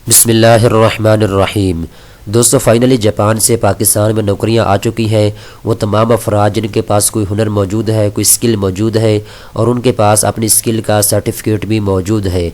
بسم اللہ الرحمن الرحیم۔ دوستو فائنلی جاپان سے پاکستان میں نوکریاں آ چکی ہیں۔ وہ تمام افراد جن کے پاس کوئی ہنر موجود ہے، کوئی اسکل موجود ہے اور ان کے پاس اپنی اسکل کا سرٹیفکیٹ بھی موجود ہے،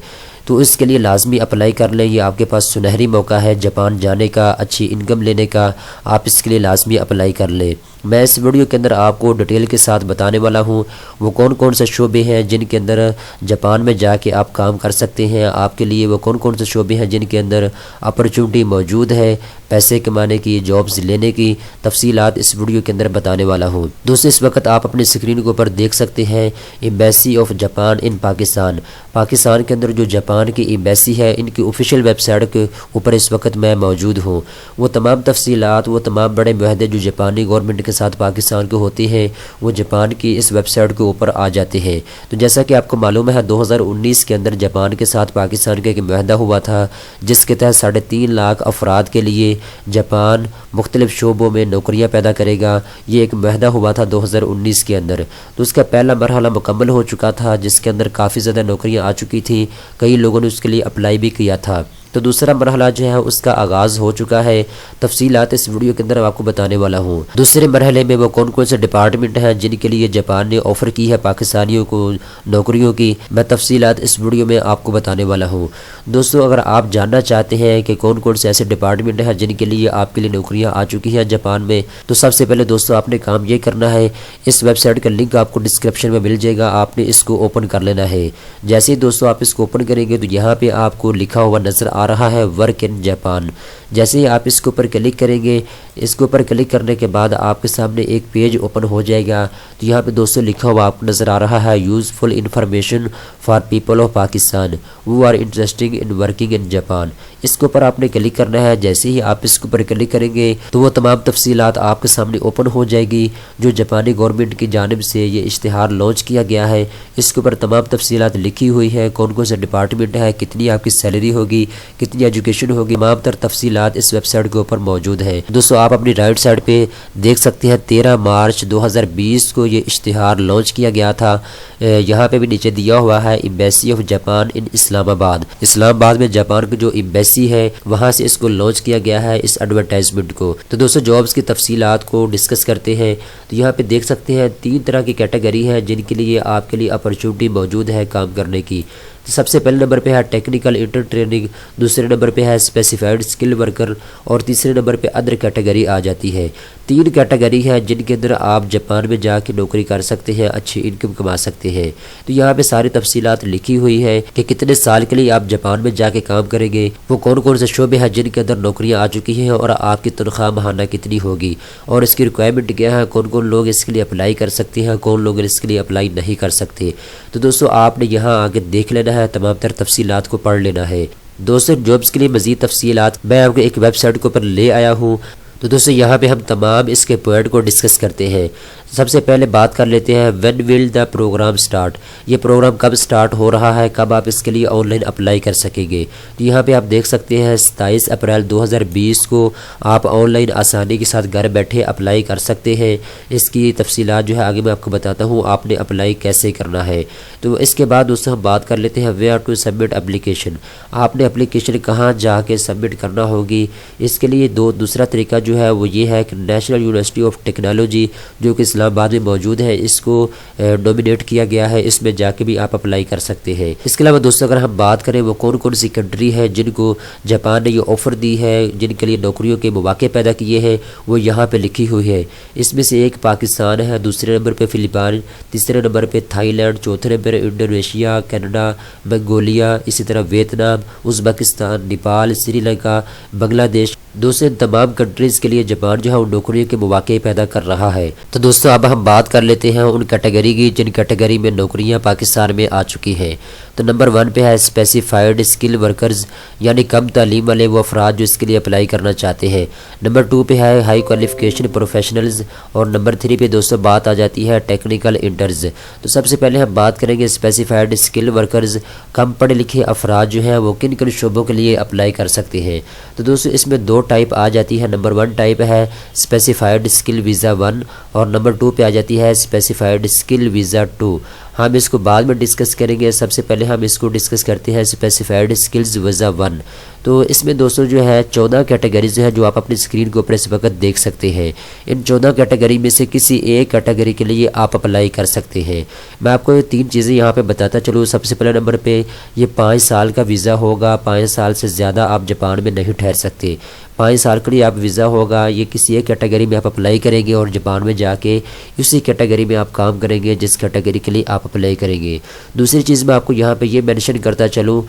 تو اس کے لیے لازمی اپلائی کر لیں۔ یہ آپ کے پاس سنہری موقع ہے جاپان جانے کا، اچھی انکم لینے کا۔ آپ اس کے لیے لازمی اپلائی کر لیں۔ میں اس ویڈیو کے اندر آپ کو ڈیٹیل کے ساتھ بتانے والا ہوں وہ کون کون سے شعبے ہیں جن کے اندر جاپان میں جا کے آپ کام کر سکتے ہیں۔ آپ کے لیے وہ کون کون سے شعبے ہیں جن کے اندر اپرچونٹی موجود ہے پیسے کمانے کی، جابز لینے کی، تفصیلات اس ویڈیو کے اندر بتانے والا ہوں۔ دوستو اس وقت آپ اپنی اسکرین کے اوپر دیکھ سکتے ہیں ایمبیسی آف جاپان ان پاکستان۔ پاکستان کے اندر جو جاپان کی ایمبیسی ہے، ان کی آفیشیل ویب سائٹ کے اوپر اس وقت میں موجود ہوں۔ وہ تمام تفصیلات، وہ تمام بڑے معاہدے جو جاپانی گورنمنٹ کے ساتھ پاکستان کے ہوتے ہیں، وہ جاپان کی اس ویب سائٹ کے اوپر آ جاتے ہیں۔ تو جیسا کہ آپ کو معلوم ہے 2019 کے اندر جاپان کے ساتھ پاکستان کا ایک معاہدہ ہوا تھا، جس کے تحت 3.5 لاکھ افراد کے لیے جاپان مختلف شعبوں میں نوکریاں پیدا کرے گا۔ یہ ایک معاہدہ ہوا تھا 2019 کے اندر، تو اس کا پہلا مرحلہ مکمل ہو چکا تھا، جس کے اندر کافی زیادہ نوکریاں آ چکی تھیں۔ کئی لوگوں نے اس کے لیے اپلائی بھی کیا تھا۔ تو دوسرا مرحلہ جو ہے اس کا آغاز ہو چکا ہے۔ تفصیلات اس ویڈیو کے اندر آپ کو بتانے والا ہوں۔ دوسرے مرحلے میں وہ کون کون سے ڈپارٹمنٹ ہیں جن کے لیے جاپان نے آفر کی ہے پاکستانیوں کو نوکریوں کی، میں تفصیلات اس ویڈیو میں آپ کو بتانے والا ہوں۔ دوستو اگر آپ جاننا چاہتے ہیں کہ کون کون سے ایسے ڈپارٹمنٹ ہیں جن کے لیے آپ کے لیے نوکریاں آ چکی ہیں جاپان میں، تو سب سے پہلے دوستو آپ نے کام یہ کرنا ہے، اس ویب سائٹ کا لنک آپ کو ڈسکرپشن میں مل جائے گا، آپ نے اس کو اوپن کر لینا ہے۔ جیسے ہی دوستو آپ اس کو اوپن کریں گے تو یہاں پہ آپ کو لکھا ہوا نظر آ رہا ہے ورک ان جاپان۔ جیسے ہی آپ اس کے اوپر کلک کریں گے، اس کے اوپر کلک کرنے کے بعد آپ کے سامنے ایک پیج اوپن ہو جائے گا۔ تو یہاں پہ دوستو لکھا ہوا آپ کو نظر آ رہا ہے useful information for people of Pakistan who are interesting in working in Japan. اس کے اوپر آپ نے کلک کرنا ہے۔ جیسے ہی آپ اس کے اوپر کلک کریں گے تو وہ تمام تفصیلات آپ کے سامنے اوپن ہو جائے گی جو جاپانی گورنمنٹ کی جانب سے یہ اشتہار لانچ کیا گیا ہے۔ اس کے اوپر تمام تفصیلات لکھی ہوئی ہے، کون کون سے ڈپارٹمنٹ ہے، کتنی آپ کی سیلری ہوگی، کتنی ایجوکیشن ہوگی، تمام تر تفصیلات اس ویب سائٹ کے اوپر موجود ہے۔ دوستو آپ اپنی رائٹ سائڈ پہ دیکھ سکتے ہیں 13 مارچ 2020 کو یہ اشتہار لانچ کیا گیا تھا۔ یہاں پہ بھی نیچے دیا ہوا ہے ایمبیسی آف جاپان ان اسلام آباد۔ اسلام آباد میں جاپان کی جو ایمبیسی ہے وہاں سے اس کو لانچ کیا گیا ہے اس ایڈورٹائزمنٹ کو۔ تو دوستو جابز کی تفصیلات کو ڈسکس کرتے ہیں۔ تو یہاں پہ دیکھ سکتے ہیں 3 طرح کی کیٹیگری ہے جن کے لیے آپ کے لیے اپرچونٹی موجود ہے کام کرنے کی۔ سب سے پہلے نمبر پہ ہے ٹیکنیکل انٹر ٹریننگ، دوسرے نمبر پہ ہے اسپیسیفائڈ اسکل ورکر اور تیسرے نمبر پہ ادر کیٹیگری آ جاتی ہے۔ 3 کیٹیگری ہے جن کے اندر آپ جاپان میں جا کے نوکری کر سکتے ہیں، اچھی انکم کما سکتے ہیں۔ تو یہاں پہ ساری تفصیلات لکھی ہوئی ہے کہ کتنے سال کے لیے آپ جاپان میں جا کے کام کریں گے، وہ کون کون سے شعبے ہیں جن کے اندر نوکریاں آ چکی ہیں اور آپ کی تنخواہ ماہانہ کتنی ہوگی اور اس کی ریکوائرمنٹ کیا ہے، کون کون لوگ اس کے لیے اپلائی کر سکتے ہیں، کون لوگ اس کے لیے اپلائی نہیں کر سکتے۔ تو دوستو آپ نے یہاں آگے دیکھ لینا ہے، تمام تر تفصیلات کو پڑھ لینا ہے۔ دوستو جابز کے لیے مزید تفصیلات میں آپ کو ایک ویب سائٹ کے اوپر لے آیا ہوں۔ تو دوستو یہاں پہ ہم تمام اس کے پوائنٹ کو ڈسکس کرتے ہیں۔ سب سے پہلے بات کر لیتے ہیں when will the programme start, یہ پروگرام کب سٹارٹ ہو رہا ہے، کب آپ اس کے لیے آن لائن اپلائی کر سکیں گے۔ تو یہاں پہ آپ دیکھ سکتے ہیں 27 اپریل 2020 کو آپ آن لائن آسانی کے ساتھ گھر بیٹھے اپلائی کر سکتے ہیں۔ اس کی تفصیلات جو ہے آگے میں آپ کو بتاتا ہوں آپ نے اپلائی کیسے کرنا ہے۔ تو اس کے بعد دوستو ہم بات کر لیتے ہیں ویئر ٹو سبمٹ اپلیکیشن، آپ نے اپلیکیشن کہاں جا کے سبمٹ کرنا ہوگی۔ اس کے لیے دوسرا طریقہ جو ہے وہ یہ ہے کہ نیشنل یونیورسٹی آف ٹیکنالوجی جو کہ اسلام آباد میں موجود ہے، اس کو نومینیٹ کیا گیا ہے، اس میں جا کے بھی آپ اپلائی کر سکتے ہیں۔ اس کے علاوہ دوستو اگر ہم بات کریں وہ کون کون سی کنٹری ہے جن کو جاپان نے یہ آفر دی ہے، جن کے لیے نوکریوں کے مواقع پیدا کیے ہیں، وہ یہاں پہ لکھی ہوئی ہے۔ اس میں سے ایک پاکستان ہے، دوسرے نمبر پہ فلپائن، تیسرے نمبر پہ تھائی لینڈ، چوتھے نمبر انڈونیشیا، کینیڈا، منگولیا، اسی طرح ویتنام، ازبکستان، نیپال، سری لنکا، بنگلہ دیش۔ دوسرے تمام کنٹریز کے لیے جاپان جو ہے وہ نوکریوں کے مواقع پیدا کر رہا ہے۔ تو دوستو اب ہم بات کر لیتے ہیں ان کیٹیگری کی جن کیٹیگری میں نوکریاں پاکستان میں آ چکی ہیں۔ تو نمبر 1 پہ ہے اسپیسیفائڈ اسکل ورکرز، یعنی کم تعلیم والے وہ افراد جو اس کے لیے اپلائی کرنا چاہتے ہیں۔ نمبر 2 پہ ہے ہائی کوالیفیکیشن پروفیشنلز اور نمبر 3 پہ دوستو بات آ جاتی ہے ٹیکنیکل انٹرز۔ تو سب سے پہلے ہم بات کریں گے اسپیسیفائڈ اسکل ورکرز، کم پڑھے لکھے افراد جو ہیں وہ کن کن شعبوں کے لیے اپلائی کر سکتے ہیں۔ تو دوستو اس میں 2 ٹائپ آ جاتی ہے۔ نمبر 1 ٹائپ ہے اسپیسیفائڈ اسکل ویزا 1 اور نمبر 2 پہ آ جاتی ہے اسپیسیفائڈ اسکل ویزا 2۔ ہم اس کو بعد میں ڈسکس کریں گے، سب سے پہلے ہم اس کو ڈسکس کرتے ہیں اسپیسیفائڈ اسکلز ویزا 1۔ تو اس میں دوستوں جو ہے 14 کیٹیگریز ہیں جو آپ اپنی اسکرین کے اوپر اس وقت دیکھ سکتے ہیں۔ ان 14 کیٹیگری میں سے کسی ایک کیٹیگری کے لیے آپ اپلائی کر سکتے ہیں۔ میں آپ کو 3 چیزیں یہاں پہ بتاتا چلوں۔ سب سے پہلے نمبر پہ یہ 5 سال کا ویزا ہوگا، 5 سال سے زیادہ آپ جاپان میں نہیں ٹھہر سکتے۔ 5 سال کے لیے آپ ویزا ہوگا، یہ کسی ایک کیٹیگری میں آپ اپلائی کریں گے اور جاپان میں جا کے اسی کیٹیگری میں آپ کام کریں گے جس کیٹیگری کے لیے آپ اپلائی کریں گے۔ دوسری چیز میں آپ کو یہاں پہ یہ مینشن کرتا چلوں،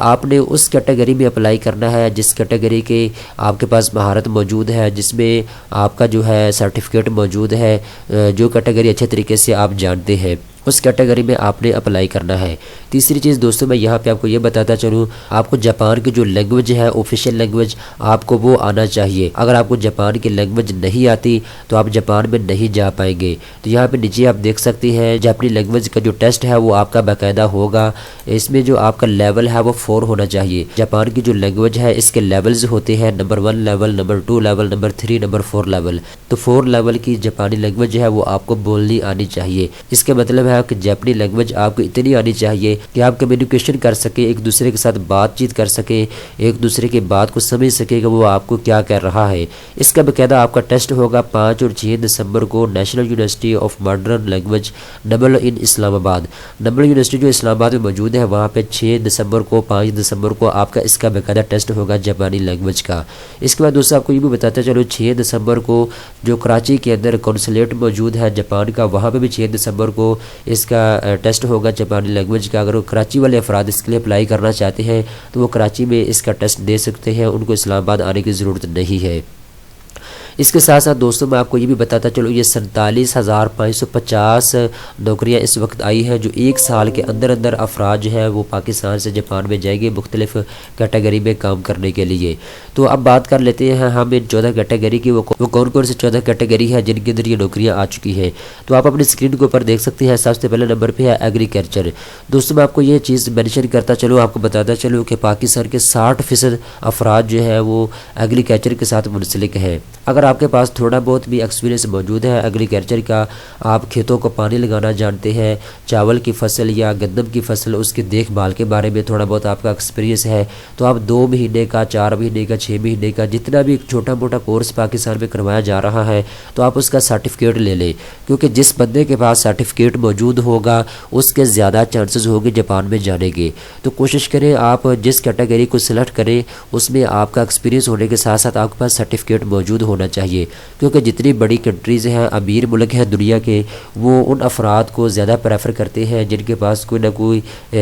آپ نے اس کیٹیگری میں اپلائی کرنا ہے جس کیٹیگری کے آپ کے پاس مہارت موجود ہے، جس میں آپ کا جو ہے سرٹیفکیٹ موجود ہے، جو کیٹیگری اچھے طریقے سے آپ جانتے ہیں اس کیٹیگری میں آپ نے اپلائی کرنا ہے۔ تیسری چیز دوستوں میں یہاں پہ آپ کو یہ بتاتا چلوں، آپ کو جاپان کی جو لینگویج ہے آفیشیل لینگویج آپ کو وہ آنا چاہیے۔ اگر آپ کو جاپان کی لینگویج نہیں آتی تو آپ جاپان میں نہیں جا پائیں گے۔ تو یہاں پہ نیچے آپ دیکھ سکتے ہیں جاپانی لینگویج کا جو ٹیسٹ ہے وہ آپ کا باقاعدہ ہوگا، اس میں جو آپ کا لیول ہے وہ 4 ہونا چاہیے۔ جاپان کی جو لینگویج ہے اس کے لیولز ہوتے ہیں، number 1 level, number 2 level, number 3، number 4 level. تو 4 لیول کی جاپانی لینگویج ہے وہ آپ کو بولنی آنی چاہیے۔ اس کے مطلب ہے کہ جاپانی لینگویج آپ کو اتنی آنی چاہیے کہ آپ کمیونیکیشن کر سکیں، ایک دوسرے کے ساتھ بات چیت کر سکیں، ایک دوسرے کی بات کو سمجھ سکیں کہ وہ آپ کو کیا کہہ رہا ہے۔ اس کا باقاعدہ آپ کا ٹیسٹ ہوگا 5 اور 6 دسمبر کو national university of modern language NUML in Islamabad. NUML university جو اسلام آباد میں موجود ہے وہاں پہ 6 دسمبر کو 5 دسمبر کو آپ کا اس کا باقاعدہ ٹیسٹ ہوگا جاپانی لینگویج کا۔ اس کے بعد دوستوں آپ کو یہ بھی بتاتا چلو 6 دسمبر کو جو کراچی کے اندر کونسلیٹ موجود ہے جاپان کا، وہاں پہ بھی 6 دسمبر کو اس کا ٹیسٹ ہوگا جاپانی لینگویج کا۔ اگر وہ کراچی والے افراد اس کے لیے اپلائی کرنا چاہتے ہیں تو وہ کراچی میں اس کا ٹیسٹ دے سکتے ہیں، ان کو اسلام آباد آنے کی ضرورت نہیں ہے۔ اس کے ساتھ ساتھ دوستوں میں آپ کو یہ بھی بتاتا چلو یہ 47,550 نوکریاں اس وقت آئی ہیں جو 1 سال کے اندر اندر افراد جو ہے وہ پاکستان سے جاپان میں جائیں گے مختلف کیٹیگری میں کام کرنے کے لیے۔ تو اب بات کر لیتے ہیں ہم ان 14 کیٹیگری کی، وہ کون کون سے 14 کیٹیگری ہے جن کے اندر یہ نوکریاں آ چکی ہیں۔ تو آپ اپنی اسکرین کے اوپر دیکھ سکتے ہیں سب سے پہلے نمبر پہ ہے ایگریکلچر۔ دوستوں میں آپ کو یہ چیز مینشن کرتا چلو، آپ کو بتاتا چلو کہ پاکستان کے 60% افراد جو ہے وہ ایگریکلچر کے ساتھ منسلک ہیں۔ اگر آپ کے پاس تھوڑا بہت بھی ایکسپیرینس موجود ہے ایگریکلچر کا، آپ کھیتوں کو پانی لگانا جانتے ہیں، چاول کی فصل یا گندم کی فصل اس کی دیکھ بھال کے بارے میں تھوڑا بہت آپ کا ایکسپیرینس ہے، تو آپ 2 مہینے کا، 4 مہینے کا، 6 مہینے کا جتنا بھی چھوٹا موٹا کورس پاکستان میں کروایا جا رہا ہے تو آپ اس کا سرٹیفکیٹ لے لیں، کیونکہ جس بندے کے پاس سرٹیفکیٹ موجود ہوگا اس کے زیادہ چانسز ہوگی جاپان میں جانے کے۔ تو کوشش کریں آپ جس کیٹیگری کو سلیکٹ کریں اس میں آپ کا ایکسپیرینس ہونے کے ساتھ ساتھ آپ کے پاس سرٹیفکیٹ موجود ہونا چاہیے، کیونکہ جتنی بڑی کنٹریز ہیں، امیر ملک ہیں دنیا کے، وہ ان افراد کو زیادہ پریفر کرتے ہیں جن کے پاس کوئی نہ کوئی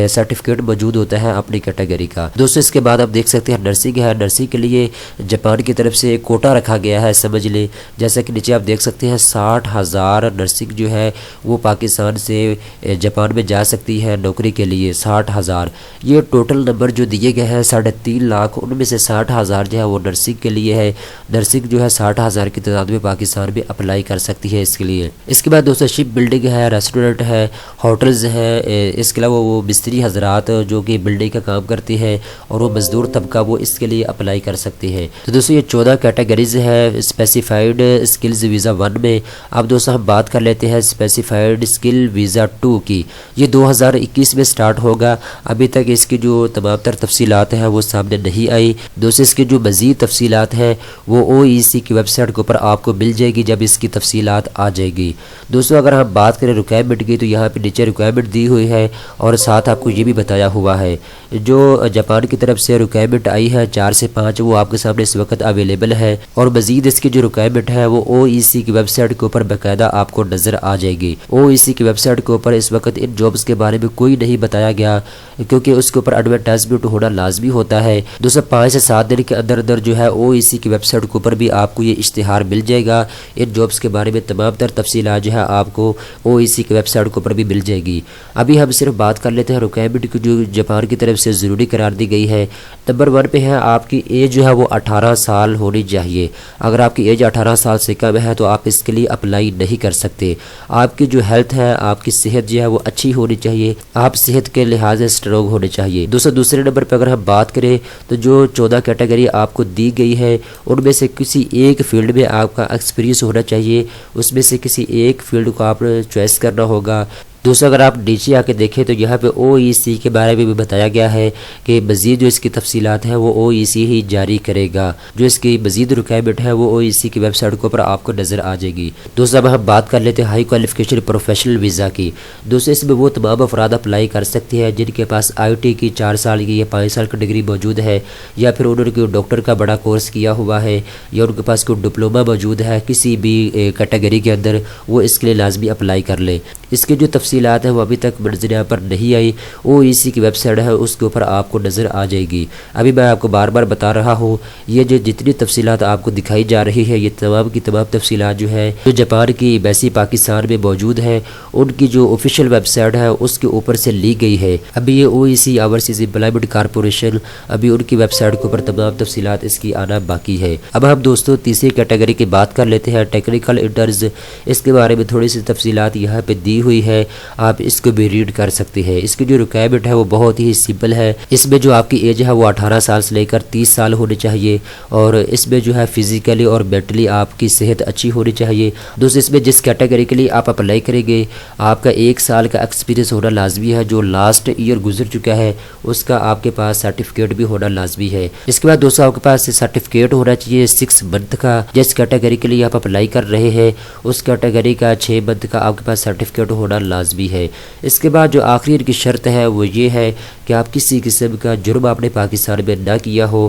سرٹیفکیٹ موجود ہوتا ہے اپنی کیٹیگری کا۔ دوستوں اس کے بعد آپ دیکھ سکتے ہیں نرسنگ ہے۔ نرسنگ کے لیے جاپان کی طرف سے ایک کوٹا رکھا گیا ہے، سمجھ لیں، جیسا کہ نیچے آپ دیکھ سکتے ہیں 60,000 نرسنگ جو ہے وہ پاکستان سے جاپان میں جا سکتی ہے نوکری کے لیے، 60,000۔ یہ ٹوٹل نمبر جو دیے گئے ہیں 3.5 لاکھ، ان میں سے 60,000 جو ہے وہ نرسنگ کے لیے ہے۔ نرسنگ جو ہے 60,000 کی تعداد میں پاکستان میں اپلائی کر سکتی ہے اس کے لیے۔ اس کے بعد دوستوں شپ بلڈنگ ہے، ریسٹورنٹ ہے، ہوٹلز ہیں، اس کے علاوہ وہ مستری حضرات جو کہ بلڈنگ کا کام کرتے ہیں اور وہ مزدور طبقہ وہ اس کے لیے اپلائی کر سکتے ہیں۔ تو دوستوں یہ 14 کیٹیگریز ہے اسپیسیفائڈ اسکلز ویزا 1 میں۔ اب دوستوں ہم بات کر لیتے ہیں اسپیسیفائڈ اسکل ویزا 2 کی۔ یہ 2021 میں سٹارٹ ہوگا، ابھی تک اس کی جو تمام تر تفصیلات ہیں وہ سامنے نہیں آئی۔ دوستوں اس کی جو مزید تفصیلات ہیں وہ OEC کی ویب سائٹ کے اوپر آپ کو مل جائے گی جب اس کی تفصیلات آ جائے گی۔ دوستوں اگر ہم بات کریں ریکوائرمنٹ کی تو یہاں پہ نیچے ریکوائرمنٹ دی ہوئی ہے اور ساتھ آپ کو یہ بھی بتایا ہوا ہے جو جاپان کی طرف سے ریکوائرمنٹ آئی ہے 4 سے 5 وہ آپ کے سامنے اس وقت اویلیبل ہے، اور مزید اس کی جو ریکوائرمنٹ ہے وہ OEC کی ویب سائٹ کے اوپر باقاعدہ آپ کو نظر آ جائے گی۔ OEC کی ویب سائٹ کے اوپر اس وقت ان جابس کے بارے میں کوئی نہیں بتایا گیا کیونکہ اس کے اوپر ایڈورٹائزمنٹ ہونا لازمی ہوتا ہے۔ دوستوں 5 سے 7 دن کے اندر اندر جو ہے OEC کی ویب سائٹ کے اوپر بھی آپ کو یہ اشتہار مل جائے گا۔ ان جابس کے بارے میں تمام تر تفصیلات جو ہے آپ کو OEC کی ویب سائٹ کے اوپر بھی مل جائے گی۔ ابھی ہم صرف بات کر لیتے ہیں ریکوائرمنٹ کی جو جاپان کی طرف سے ضروری قرار دی گئی ہے۔ نمبر 1 پہ ہے آپ کی ایج جو ہے وہ 18 سال ہونی چاہیے۔ اگر آپ کی ایج 18 سال سے کم ہے تو آپ اس کے لیے اپلائی نہیں کر سکتے۔ آپ کی جو ہیلتھ ہے، آپ کی صحت جو ہے وہ اچھی ہونی چاہیے، آپ صحت کے لحاظ سے اسٹرانگ ہونے چاہیے۔ دوسرے نمبر پہ اگر ہم بات کریں تو جو 14 کیٹیگری آپ کو دی گئی ہے ان میں سے کسی ایک فیلڈ میں آپ کا ایکسپیرینس ہونا چاہیے، اس میں سے کسی ایک فیلڈ کو آپ چوائس کرنا ہوگا۔ دوستوں اگر آپ نیچے آ کے دیکھیں تو یہاں پہ OEC کے بارے میں بھی بتایا گیا ہے کہ مزید جو اس کی تفصیلات ہیں وہ OEC ہی جاری کرے گا، جو اس کی مزید ریکوائرمنٹ ہے وہ OEC کی ویب سائٹ کے اوپر آپ کو نظر آ جائے گی۔ دوستوں اب ہم بات کر لیتے ہیں ہائی کوالیفیکیشن پروفیشنل ویزا کی۔ دوستوں اس میں وہ تمام افراد اپلائی کر سکتے ہیں جن کے پاس IIT کی 4 سال کی یا 5 سال کی ڈگری موجود ہے، یا پھر انہوں نے ڈاکٹر کا بڑا کورس کیا ہوا ہے، یا ان کے پاس کوئی ڈپلومہ موجود ہے کسی بھی کیٹیگری کے اندر، وہ اس کے لیے لازمی اپلائی کر لیں۔ اس کی جو تفصیلات ہیں وہ ابھی تک منظر پر نہیں آئی، OEC کی ویب سائٹ ہے اس کے اوپر آپ کو نظر آ جائے گی۔ ابھی میں آپ کو بار بار بتا رہا ہوں، یہ جو جتنی تفصیلات آپ کو دکھائی جا رہی ہے یہ تمام کی تمام تفصیلات جو ہے جو جاپان کی ایمبیسی پاکستان میں موجود ہے ان کی جو آفیشیل ویب سائٹ ہے اس کے اوپر سے لی گئی ہے۔ ابھی یہ OEC اوورسیز امپلائمنٹ کارپوریشن ابھی ان کی ویب سائٹ کے اوپر تمام تفصیلات اس کی آنا باقی ہے۔ اب ہم دوستوں تیسری کیٹیگری کی بات کر لیتے ہیں، ٹیکنیکل انٹرنز۔ اس کے بارے میں تھوڑی سی تفصیلات یہاں پہ دی ہوئی ہے، آپ اس کو بھی ریڈ کر سکتے ہیں۔ اس کی جو ریکوائرمنٹ ہے وہ بہت ہی سمپل ہے، اس میں جو آپ کی ایج ہے وہ 18 سال سے لے کر 30 سال ہونی چاہیے، اور اس میں جو ہے فزیکلی اور مینٹلی آپ کی صحت اچھی ہونی چاہیے۔ دوستوں اس میں جس کیٹیگری کے لیے آپ اپلائی کریں گے آپ کا 1 سال کا ایکسپیرینس ہونا لازمی ہے، جو لاسٹ ایئر گزر چکا ہے اس کا آپ کے پاس سرٹیفکیٹ بھی ہونا لازمی ہے۔ اس کے بعد دوستوں آپ کے پاس سرٹیفکیٹ ہونا چاہیے 6 منتھ کا، جس کیٹیگری کے لیے آپ اپلائی کر رہے ہیں اس کیٹیگری کا 6 منتھ کا آپ کے پاس سرٹیفکیٹ ہونا لازمی ہے۔ اس کے بعد جو آخری ان کی شرط ہے وہ یہ ہے کہ آپ کسی قسم کا جرم آپ نے پاکستان میں نہ کیا ہو،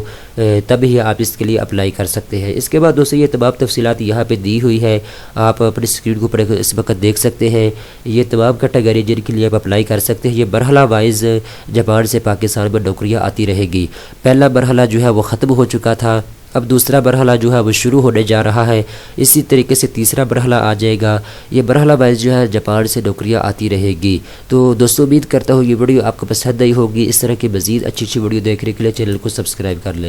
تب ہی آپ اس کے لیے اپلائی کر سکتے ہیں۔ اس کے بعد دوستوں یہ تمام تفصیلات یہاں پہ دی ہوئی ہے، آپ اپنی اسکرین کے اوپر اس وقت دیکھ سکتے ہیں۔ یہ تمام کیٹیگری جن کے لیے آپ اپلائی کر سکتے ہیں، یہ مرحلہ وائز جاپان سے پاکستان میں نوکریاں آتی رہے گی۔ پہلا مرحلہ جو ہے وہ ختم ہو چکا تھا، اب دوسرا مرحلہ جو ہے وہ شروع ہونے جا رہا ہے، اسی طریقے سے تیسرا مرحلہ آ جائے گا۔ یہ مرحلہ وائز جو ہے جاپان سے نوکریاں آتی رہے گی۔ تو دوستوں امید کرتا ہوں یہ ویڈیو آپ کو پسند آئی ہوگی۔ اس طرح کی مزید اچھی ویڈیو دیکھنے کے لیے چینل کو سبسکرائب کر لیں۔